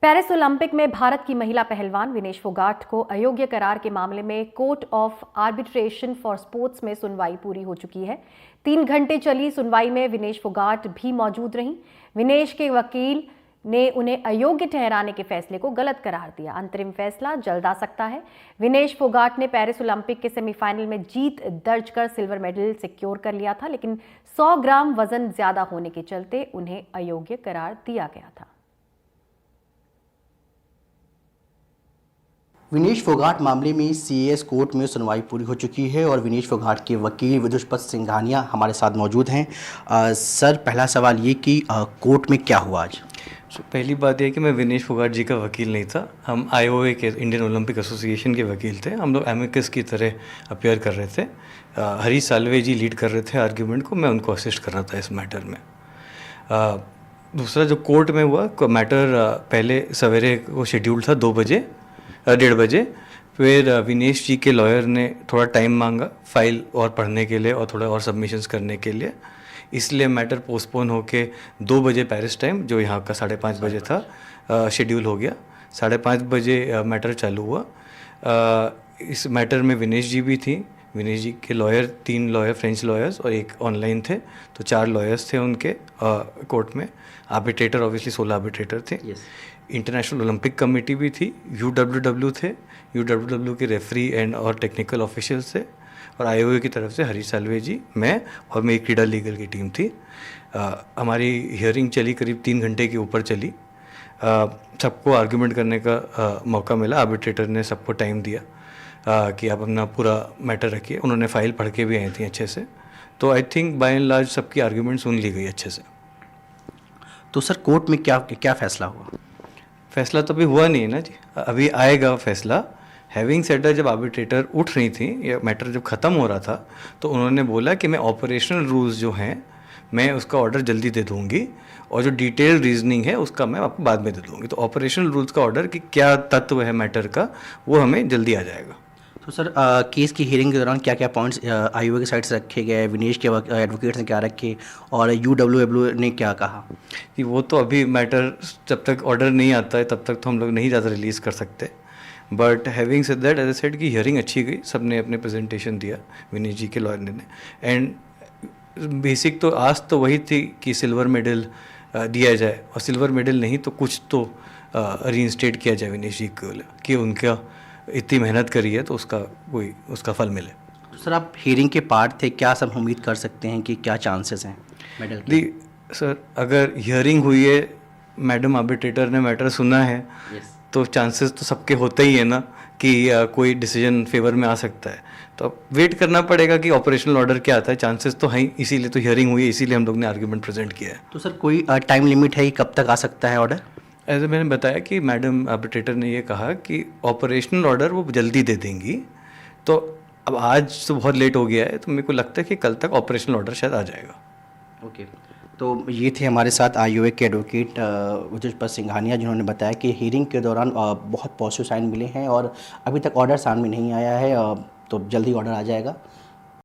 Paris Olympic में भारत की महिला पहलवान विनेश फोगाट को अयोग्य करार के मामले में court of arbitration for sports में सुनवाई पूरी हो चुकी है। 3 घंटे चली सुनवाई में विनेश फोगाट भी मौजूद रहीं। विनेश के वकील ने उन्हें अयोग्य ठहराने के फैसले को गलत करार दिया। अंतरिम फैसला जल्द आ सकता है। विनेश फोगाट ने पेरिस ओलंपिक के सेमीफाइनल में जीत दर्ज कर सिल्वर मेडल सिक्योर कर लिया था, लेकिन 100 ग्राम वजन ज्यादा होने के चलते उन्हें अयोग्य करार दिया गया था। विनेश फोगाट मामले में सीएस कोर्ट में सुनवाई पूरी हो चुकी है और विनेश फोगाट के वकील विदुषपत सिंघानिया हमारे साथ मौजूद हैं। सर, पहला सवाल ये कि कोर्ट में क्या हुआ आज? पहली बात यह कि मैं विनेश फोगाट जी का वकील नहीं था। हम आईओए के, इंडियन ओलंपिक एसोसिएशन के वकील थे। हम लोग एमिकस की तरह अपियर कर रहे थे। हरीश साल्वे जी लीड कर रहे थे आर्ग्यूमेंट को, मैं उनको असिस्ट कर रहा था इस मैटर में। दूसरा जो कोर्ट में हुआ मैटर, पहले सवेरे को शेड्यूल था 1:30 बजे। फिर विनेश जी के लॉयर ने थोड़ा टाइम मांगा फाइल और पढ़ने के लिए और थोड़ा और सबमिशंस करने के लिए, इसलिए मैटर पोस्टपोन होके 2 बजे पेरिस टाइम, जो यहाँ का 5:30 बजे था, शेड्यूल हो गया। 5:30 बजे मैटर चालू हुआ। इस मैटर में विनेश जी भी थी। विनेश जी के लॉयर, 3 लॉयर फ्रेंच लॉयर्स और एक ऑनलाइन थे, तो 4 लॉयर्स थे उनके कोर्ट में। आर्बिट्रेटर ऑब्वियसली 16 आर्बिट्रेटर थे। इंटरनेशनल ओलंपिक कमेटी भी थी, यूडब्ल्यूडब्ल्यू थे, यूडब्ल्यूडब्ल्यू के रेफरी एंड और टेक्निकल ऑफिशियल्स थे, और आईओए की तरफ से हरीश साल्वे जी, मैं और मेरी क्रीडा लीगल की टीम थी। हमारी हियरिंग चली, करीब 3 घंटे के ऊपर चली। सबको आर्ग्यूमेंट करने का मौका मिला। आर्बिट्रेटर ने सबको टाइम दिया कि आप अपना पूरा मैटर रखिए। उन्होंने फाइल पढ़ के भी आई थी अच्छे से, तो I think by and large सबकी आर्ग्यूमेंट सुन ली गई अच्छे से। तो सर, कोर्ट में क्या फैसला हुआ? फैसला तो अभी हुआ नहीं है ना जी, अभी आएगा फैसला। हैविंग सेड दैट, जब आर्बिट्रेटर उठ रही थी, या मैटर जब ख़त्म हो रहा था, तो उन्होंने बोला कि मैं ऑपरेशनल रूल्स जो हैं, मैं उसका ऑर्डर जल्दी दे दूंगी, और जो डिटेल रीजनिंग है उसका मैं आपको बाद में दे दूंगी। तो ऑपरेशनल रूल्स का ऑर्डर कि क्या तत्व है मैटर का, वो हमें जल्दी आ जाएगा। तो सर, केस की हियरिंग के दौरान क्या क्या पॉइंट्स आईओए की साइड से रखे गए, विनेश के एडवोकेट्स ने क्या रखे, और यूडब्ल्यूडब्ल्यू ने क्या कहा? कि वो तो अभी मैटर, जब तक ऑर्डर नहीं आता है तब तक तो हम लोग नहीं ज़्यादा रिलीज़ कर सकते। But having said that, as I said, की हियरिंग अच्छी गई, सब ने अपने प्रेजेंटेशन दिया, विनेश जी के लॉयर ने। एंड बेसिक तो आस तो वही थी कि सिल्वर मेडल दिया जाए, और सिल्वर मेडल नहीं तो कुछ तो रीइंस्टेट किया जाए विनेश जी को, कि उनका इतनी मेहनत करी है तो उसका फल मिले। तो सर, आप हियरिंग के पार्ट थे, क्या सब उम्मीद कर सकते हैं कि क्या चांसेस हैं मेडल के? सर, अगर हियरिंग हुई है, मैडम आर्बिट्रेटर ने मैटर सुना है, तो चांसेस तो सबके होते ही है ना कि कोई डिसीजन फेवर में आ सकता है। तो अब वेट करना पड़ेगा कि ऑपरेशनल ऑर्डर क्या आता है। चांसेस तो हैं, इसीलिए तो हियरिंग हुई है, इसीलिए हम लोग ने आर्ग्यूमेंट प्रेजेंट किया है। तो सर, कोई टाइम लिमिट है कि कब तक आ सकता है ऑर्डर? ऐसे मैंने बताया कि मैडम आर्बिट्रेटर ने ये कहा कि ऑपरेशनल ऑर्डर वो जल्दी दे देंगी। तो अब आज तो बहुत लेट हो गया है, तो मेरे को लगता है कि कल तक ऑपरेशनल ऑर्डर शायद आ जाएगा। ओके। तो ये थे हमारे साथ आईओए के एडवोकेट विदुषपत सिंघानिया, जिन्होंने बताया कि हियरिंग के दौरान बहुत पॉजिटिव साइन मिले हैं और अभी तक ऑर्डर सामने नहीं आया है, तो जल्दी ऑर्डर आ जाएगा।